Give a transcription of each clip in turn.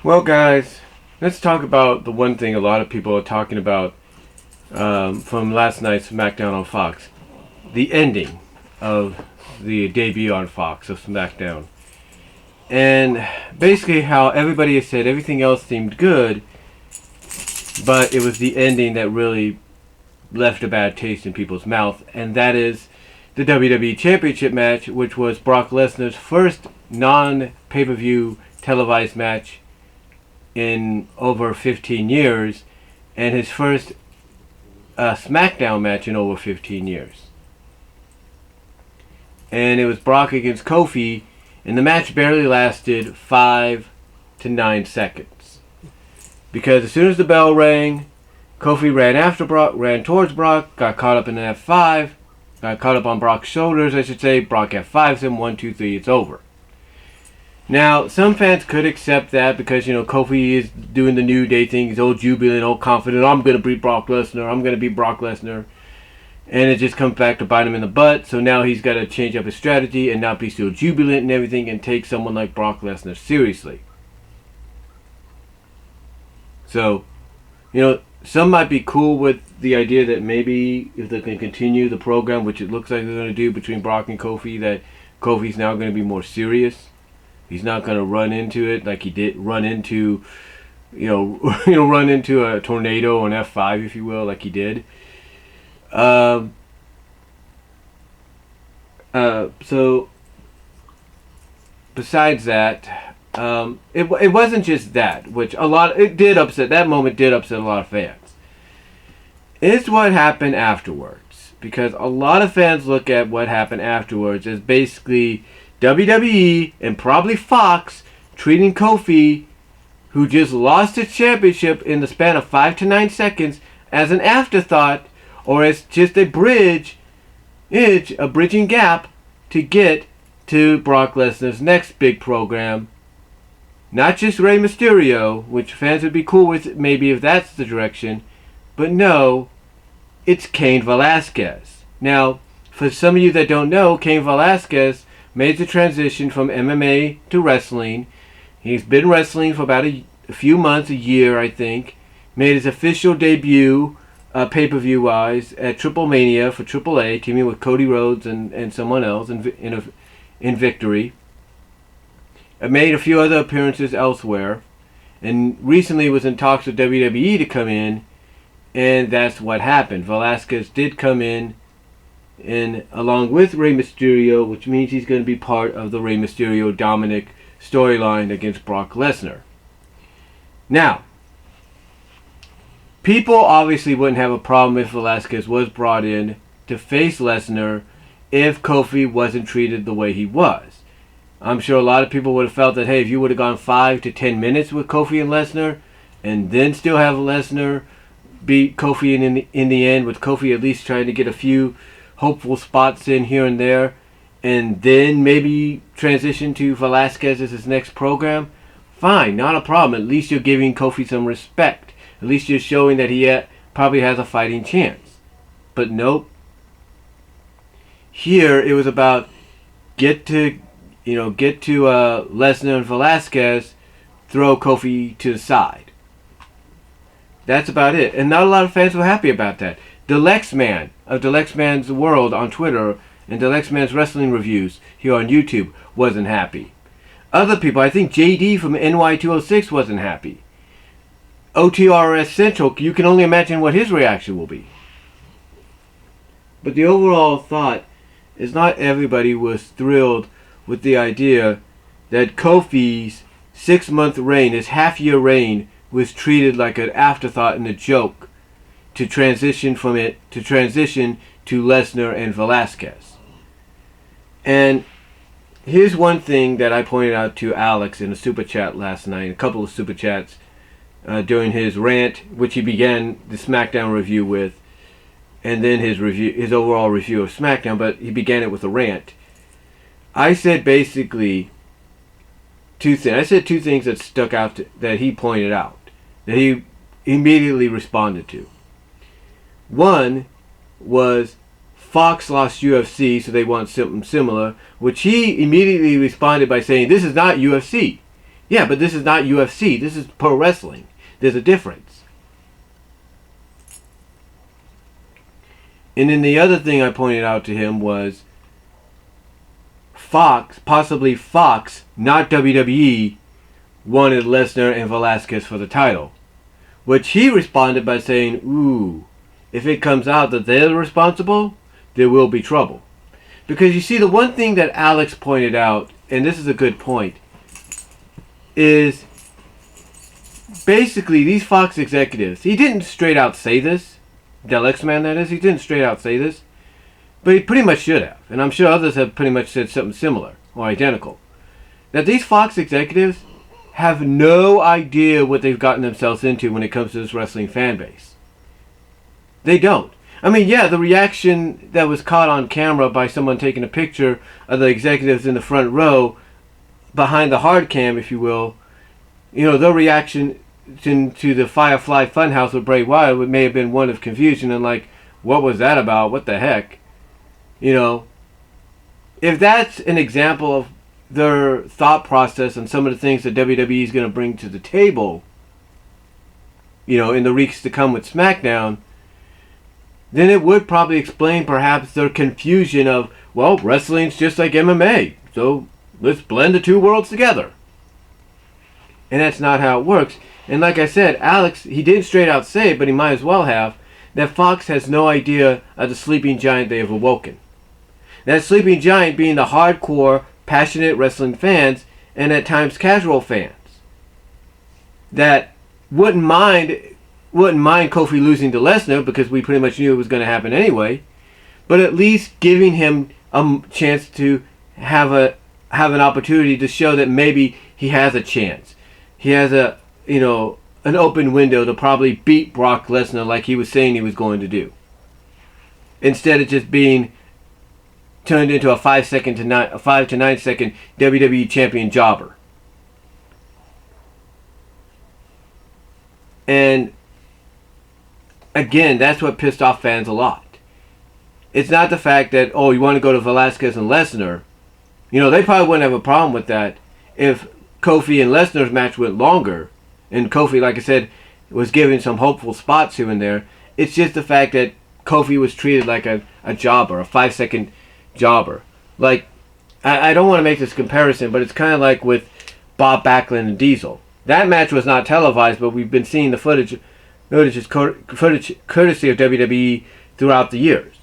Well, guys, let's talk about the one thing a lot of people are talking about from last night's Smackdown on Fox. The ending of the debut on Fox of Smackdown. And basically how everybody has said everything else seemed good, but it was the ending that really left a bad taste in people's mouth. And that is the WWE Championship match, which was Brock Lesnar's first non-pay-per-view televised match in over 15 years, and his first Smackdown match in over 15 years. And it was Brock against Kofi, and the match barely lasted 5 to 9 seconds. Because as soon as the bell rang, Kofi ran after Brock, ran towards Brock, got caught up in an F5, got caught up on Brock's shoulders, I should say. Brock F5s him, 1, 2, 3, it's over. Now, some fans could accept that because, Kofi is doing the New Day thing. He's all jubilant, all confident. I'm going to beat Brock Lesnar. I'm going to beat Brock Lesnar. And it just comes back to bite him in the butt. So now he's got to change up his strategy and not be so jubilant and everything and take someone like Brock Lesnar seriously. So, some might be cool with the idea that maybe if they can continue the program, which it looks like they're going to do between Brock and Kofi, that Kofi's now going to be more serious. He's not going to run into it like he did run into a tornado on F5, if you will, like he did. So besides that, it wasn't just that, which that moment did upset a lot of fans. It's what happened afterwards, because a lot of fans look at what happened afterwards as basically WWE and probably Fox treating Kofi, who just lost his championship in the span of 5 to 9 seconds, as an afterthought or as just a bridging gap to get to Brock Lesnar's next big program. Not just Rey Mysterio, which fans would be cool with maybe if that's the direction, but no, it's Cain Velasquez. Now, for some of you that don't know, Cain Velasquez made the transition from MMA to wrestling. He's been wrestling for about a few months, a year, I think. Made his official debut, pay-per-view wise, at Triple Mania for AAA, teaming with Cody Rhodes and someone else in Victory. Made a few other appearances elsewhere, and recently was in talks with WWE to come in, and that's what happened. Velasquez did come in, and along with Rey Mysterio, which means he's going to be part of the Rey Mysterio Dominic storyline against Brock Lesnar. Now, people obviously wouldn't have a problem if Velasquez was brought in to face Lesnar if Kofi wasn't treated the way he was. I'm sure a lot of people would have felt that, hey, if you would have gone 5 to 10 minutes with Kofi and Lesnar, and then still have Lesnar beat Kofi in the end, with Kofi at least trying to get a few hopeful spots in here and there, and then maybe transition to Velasquez as his next program, fine, not a problem. At least you're giving Kofi some respect. At least you're showing that he probably has a fighting chance. But nope. Here it was about get to Lesnar and Velasquez, throw Kofi to the side. That's about it. And not a lot of fans were happy about that. Dalyxman of Dalyxman's World on Twitter and Dalyxman's Wrestling Reviews here on YouTube wasn't happy. Other people, I think JD from NY206 wasn't happy. OTRS Central, you can only imagine what his reaction will be. But the overall thought is not everybody was thrilled with the idea that Kofi's 6-month reign, his half-year reign, was treated like an afterthought and a joke to transition to Lesnar and Velasquez. And here's one thing that I pointed out to Alex in a super chat last night, a couple of super chats during his rant, which he began the Smackdown review with, and then his overall review of Smackdown, but he began it with a rant. I said basically two things. I said two things that stuck out that he pointed out, that he immediately responded to. One was Fox lost UFC, so they want something similar, which he immediately responded by saying, this is not UFC. Yeah, but this is not UFC. This is pro wrestling. There's a difference. And then the other thing I pointed out to him was Fox, possibly Fox, not WWE, wanted Lesnar and Velasquez for the title. Which he responded by saying, ooh, if it comes out that they're responsible, there will be trouble. Because you see, the one thing that Alex pointed out, and this is a good point, is basically these Fox executives, he didn't straight out say this, Dalyxman that is, he didn't straight out say this, but he pretty much should have, and I'm sure others have pretty much said something similar, or identical, that these Fox executives have no idea what they've gotten themselves into when it comes to this wrestling fan base. They don't. I mean, yeah, the reaction that was caught on camera by someone taking a picture of the executives in the front row, behind the hard cam, if you will, you know, their reaction to the Firefly Funhouse with Bray Wyatt may have been one of confusion and like, what was that about? What the heck? You know, if that's an example of their thought process and some of the things that WWE is going to bring to the table, you know, in the weeks to come with Smackdown, then it would probably explain perhaps their confusion of, well, wrestling's just like MMA, so let's blend the two worlds together. And that's not how it works. And like I said, Alex, he didn't straight out say it, but he might as well have, that Fox has no idea of the sleeping giant they have awoken. That sleeping giant being the hardcore, passionate wrestling fans, and at times casual fans, that wouldn't mind Kofi losing to Lesnar, because we pretty much knew it was going to happen anyway, but at least giving him a chance to have an opportunity to show that maybe he has a chance. He has an open window to probably beat Brock Lesnar like he was saying he was going to do, instead of just being turned into a 5 to 9 second WWE champion jobber. And again, that's what pissed off fans a lot. It's not the fact that, oh, you want to go to Velasquez and Lesnar. You know, they probably wouldn't have a problem with that if Kofi and Lesnar's match went longer, and Kofi, like I said, was given some hopeful spots here and there. It's just the fact that Kofi was treated like a jobber, a 5 second jobber. Like, I don't want to make this comparison, but it's kind of like with Bob Backlund and Diesel. That match was not televised, but we've been seeing the footage courtesy of WWE throughout the years.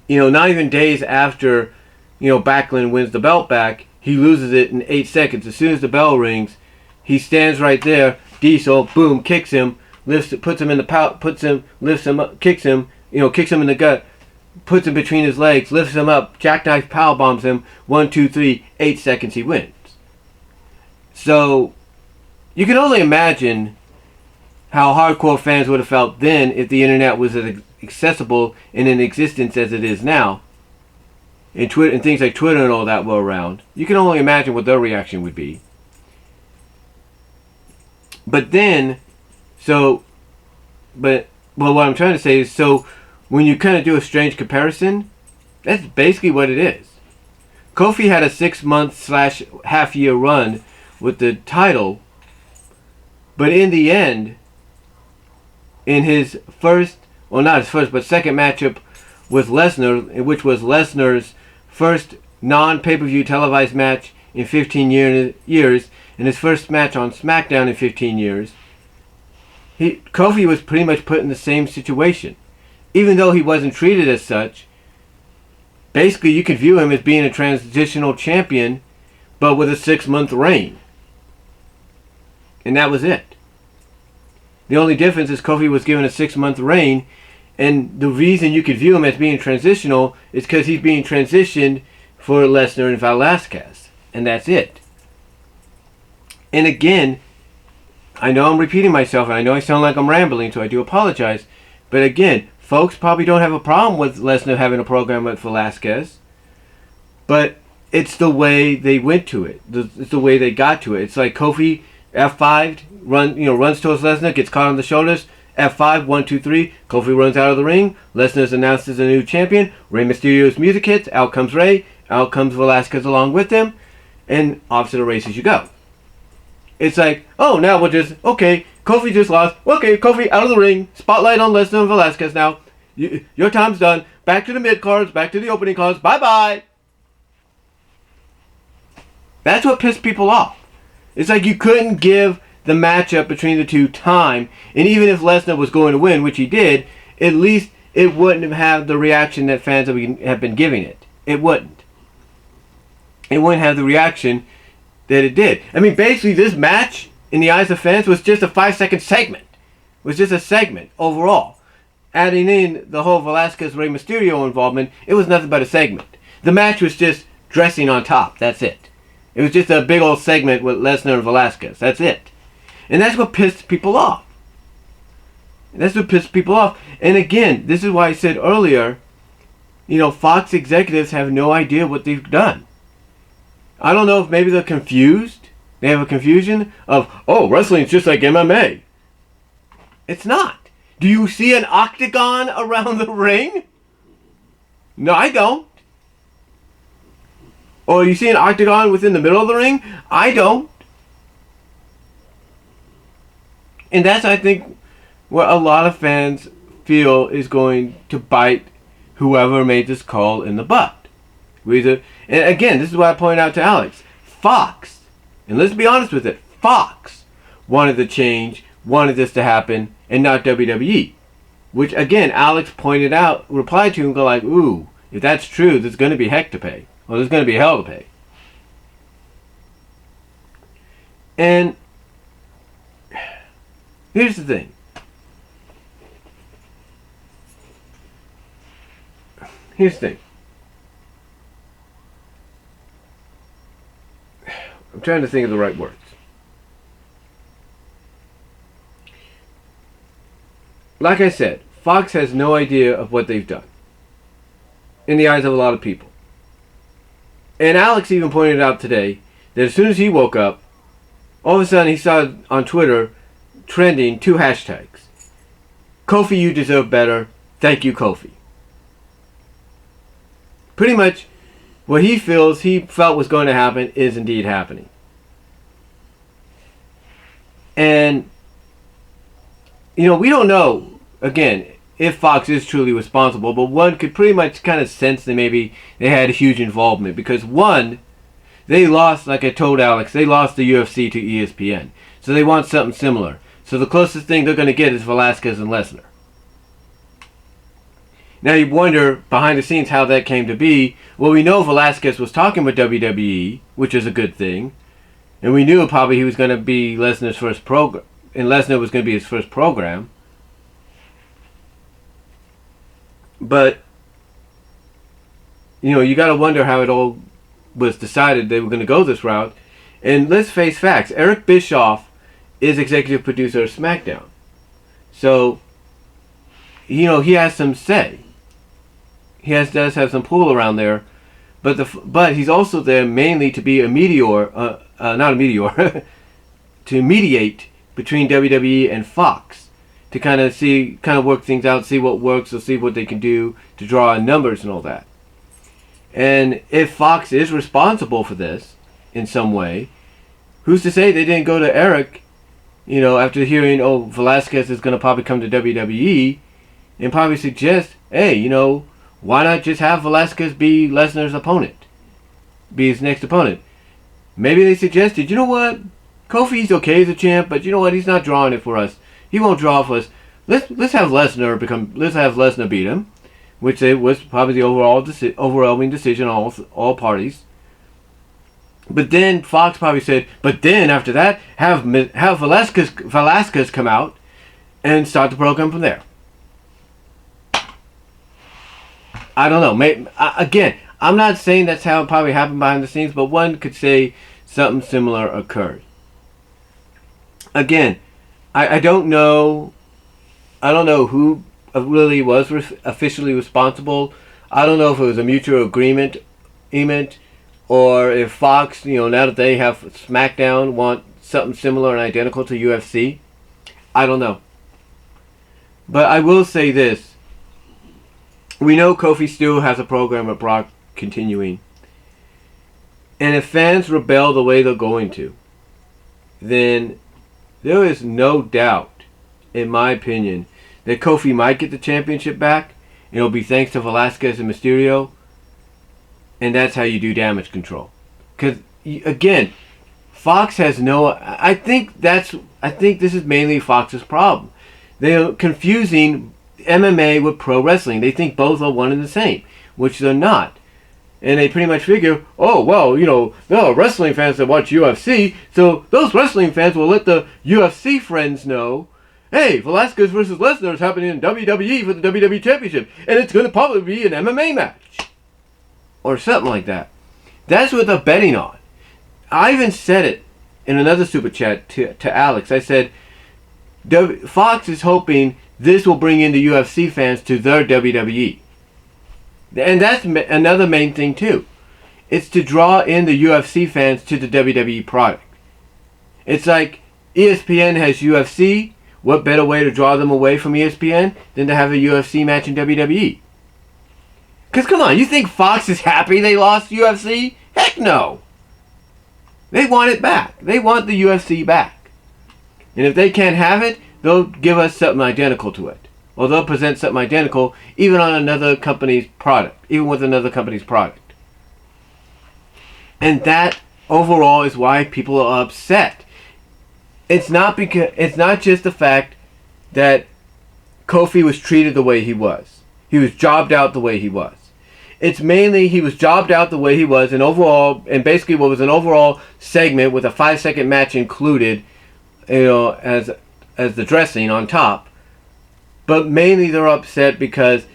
You know, not even days after, you know, Backlund wins the belt back, he loses it in 8 seconds. As soon as the bell rings, he stands right there. Diesel, boom, kicks him, puts him in the pouch, lifts him up, kicks him in the gut, puts him between his legs, lifts him up, jackknife powerbombs him, 1, 2, 3, 8 seconds, he wins. So, you can only imagine how hardcore fans would have felt then if the internet was as accessible and in existence as it is now, and Twitter and things like Twitter and all that were around. You can only imagine what their reaction would be. But then, what I'm trying to say is, so when you kind of do a strange comparison, that's basically what it is. Kofi had a 6-month/half-year run with the title, but in the end, in his second matchup with Lesnar, which was Lesnar's first non-pay-per-view televised match in 15 years, and his first match on Smackdown in 15 years, Kofi was pretty much put in the same situation. Even though he wasn't treated as such, basically you could view him as being a transitional champion, but with a 6-month reign. And that was it. The only difference is Kofi was given a 6-month reign, and the reason you could view him as being transitional is because he's being transitioned for Lesnar and Velasquez. And that's it. And again, I know I'm repeating myself, and I know I sound like I'm rambling, so I do apologize. But again, folks probably don't have a problem with Lesnar having a program with Velasquez, but it's the way they went to it. It's the way they got to it. It's like Kofi F5 runs towards Lesnar, gets caught on the shoulders. F5, 1, 2, 3. Kofi runs out of the ring. Lesnar's announced as a new champion. Rey Mysterio's music hits. Out comes Rey. Out comes Velasquez along with him, and off to the races you go. It's like, oh, now we'll just, okay, Kofi just lost. Okay, Kofi out of the ring. Spotlight on Lesnar and Velasquez now. Your time's done. Back to the mid-cards, back to the opening cards. Bye-bye. That's what pissed people off. It's like you couldn't give the matchup between the two time, and even if Lesnar was going to win, which he did, at least it wouldn't have the reaction that fans have been giving it. It wouldn't. It wouldn't have the reaction that it did. I mean, basically, this match, in the eyes of fans, was just a 5-second segment. It was just a segment overall. Adding in the whole Velasquez-Rey Mysterio involvement, it was nothing but a segment. The match was just dressing on top. That's it. It was just a big old segment with Lesnar and Velasquez. That's it. And that's what pissed people off. That's what pissed people off. And again, this is why I said earlier, Fox executives have no idea what they've done. I don't know if maybe they're confused. They have a confusion of, oh, wrestling's just like MMA. It's not. Do you see an octagon around the ring? No, I don't. Or you see an octagon within the middle of the ring? I don't. And that's, I think, what a lot of fans feel is going to bite whoever made this call in the butt. And again, this is what I pointed out to Alex. Fox, and let's be honest with it, Fox wanted the change, wanted this to happen, and not WWE. Which, again, Alex pointed out, replied to him, go like, ooh, if that's true, there's going to be heck to pay. Well, there's going to be hell to pay. And here's the thing. I'm trying to think of the right words. Like I said, Fox has no idea of what they've done. In the eyes of a lot of people. And Alex even pointed out today that as soon as he woke up, all of a sudden he saw on Twitter trending 2 hashtags. Kofi, you deserve better. Thank you, Kofi. Pretty much what he felt was going to happen is indeed happening. And, we don't know, again, if Fox is truly responsible, but one could pretty much kind of sense that maybe they had a huge involvement. Because one, they lost, like I told Alex, they lost the UFC to ESPN. So they want something similar. So the closest thing they're going to get is Velasquez and Lesnar. Now you wonder, behind the scenes, how that came to be. Well, we know Velasquez was talking with WWE, which is a good thing. And we knew probably he was going to be Lesnar's first program. And Lesnar was going to be his first program. But, you got to wonder how it all was decided they were going to go this route. And let's face facts. Eric Bischoff is executive producer of Smackdown. So, he has some say. He does have some pull around there. But he's also there mainly to be to mediate between WWE and Fox. To kind of work things out, see what works, or see what they can do to draw in numbers and all that. And if Fox is responsible for this in some way, who's to say they didn't go to Eric, after hearing, oh, Velasquez is going to probably come to WWE, and probably suggest, hey, why not just have Velasquez be Lesnar's opponent? Be his next opponent. Maybe they suggested, you know what? Kofi's okay as a champ, but you know what? He's not drawing it for us. He won't draw for us. Let's have Lesnar beat him, which was probably the overwhelming decision on all parties. But then Fox probably said, but then after that, have Velasquez come out and start the program from there. I don't know. Again, I'm not saying that's how it probably happened behind the scenes, but one could say something similar occurred. Again, I don't know. I don't know who really was officially responsible. I don't know if it was a mutual agreement, or if Fox, now that they have Smackdown, want something similar and identical to UFC. I don't know. But I will say this. We know Kofi still has a program with Brock continuing. And if fans rebel the way they're going to, then there is no doubt, in my opinion, that Kofi might get the championship back. It'll be thanks to Velasquez and Mysterio. And that's how you do damage control. Because, again, Fox has no... I think this is mainly Fox's problem. They're confusing MMA with pro wrestling. They think both are one and the same, which they're not. And they pretty much figure, oh, well, there are wrestling fans that watch UFC, so those wrestling fans will let the UFC friends know, hey, Velasquez versus Lesnar is happening in WWE for the WWE Championship, and it's going to probably be an MMA match. Or something like that. That's what they're betting on. I even said it in another super chat to Alex. I said, Fox is hoping this will bring in the UFC fans to their WWE. And that's another main thing too. It's to draw in the UFC fans to the WWE product. It's like ESPN has UFC. What better way to draw them away from ESPN than to have a UFC match in WWE? Because come on, you think Fox is happy they lost UFC? Heck no. They want it back. They want the UFC back. And if they can't have it, they'll give us something identical to it. Or they'll present something identical even on another company's product. Even with another company's product. And that overall is why people are upset. It's not just the fact that Kofi was treated the way he was. He was jobbed out the way he was. It's mainly he was jobbed out the way he was, and basically what was an overall segment with a 5-second match included, as the dressing on top. But mainly they're upset because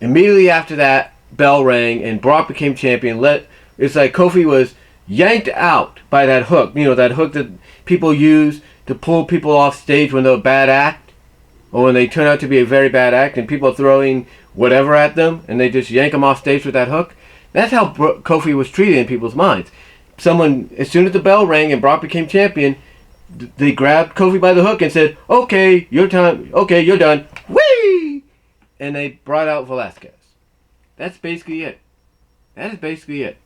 immediately after that bell rang and Brock became champion. It's like Kofi was yanked out by that hook. That hook that people use to pull people off stage when they're a bad act, or when they turn out to be a very bad act, and people are throwing whatever at them, and they just yank them off stage with that hook. That's how Kofi was treated in people's minds. As soon as the bell rang and Brock became champion, they grabbed Kofi by the hook and said, okay, your time, okay, you're done. Whee! And they brought out Velasquez. That's basically it. That is basically it.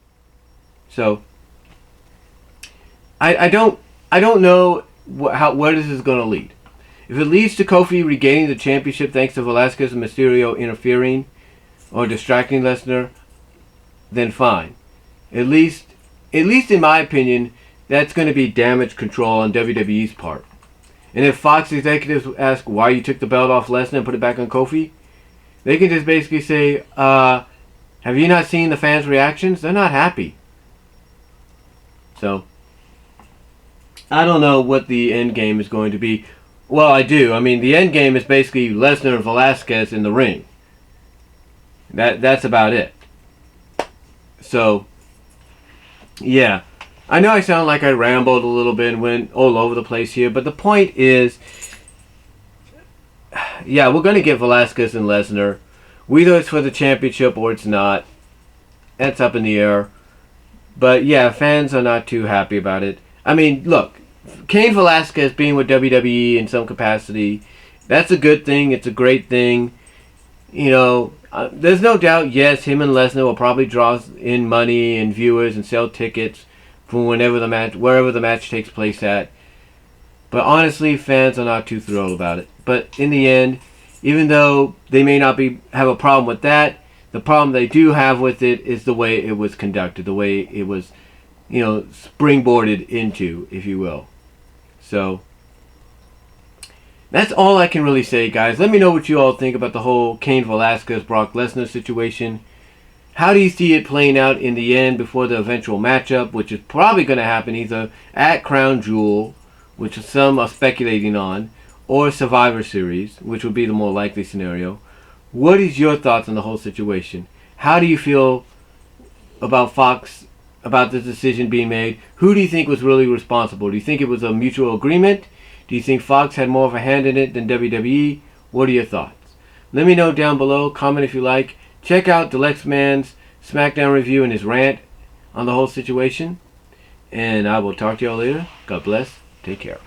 So, I don't know where this is going to lead. If it leads to Kofi regaining the championship thanks to Velasquez and Mysterio interfering or distracting Lesnar, then fine. At least in my opinion, that's going to be damage control on WWE's part. And if Fox executives ask why you took the belt off Lesnar and put it back on Kofi, they can just basically say, have you not seen the fans' reactions? They're not happy. So, I don't know what the end game is going to be. Well, I do. I mean, the end game is basically Lesnar and Velasquez in the ring. That's about it. So, yeah. I know I sound like I rambled a little bit and went all over the place here, but the point is, yeah, we're going to get Velasquez and Lesnar. Whether it's for the championship or it's not, that's up in the air. But yeah, fans are not too happy about it. I mean, look, Cain Velasquez being with WWE in some capacity, that's a good thing. It's a great thing. There's no doubt, yes, him and Lesnar will probably draw in money and viewers and sell tickets from wherever the match takes place at. But honestly, fans are not too thrilled about it. But in the end, even though they may not have a problem with that, the problem they do have with it is the way it was conducted, the way it was, springboarded into, if you will. So, that's all I can really say, guys. Let me know what you all think about the whole Cain Velasquez, Brock Lesnar situation. How do you see it playing out in the end before the eventual matchup, which is probably going to happen either at Crown Jewel, which some are speculating on, or Survivor Series, which would be the more likely scenario. What is your thoughts on the whole situation? How do you feel about Fox, about this decision being made? Who do you think was really responsible? Do you think it was a mutual agreement? Do you think Fox had more of a hand in it than WWE? What are your thoughts? Let me know down below. Comment if you like. Check out Dalyxman's Smackdown review and his rant on the whole situation. And I will talk to y'all later. God bless. Take care.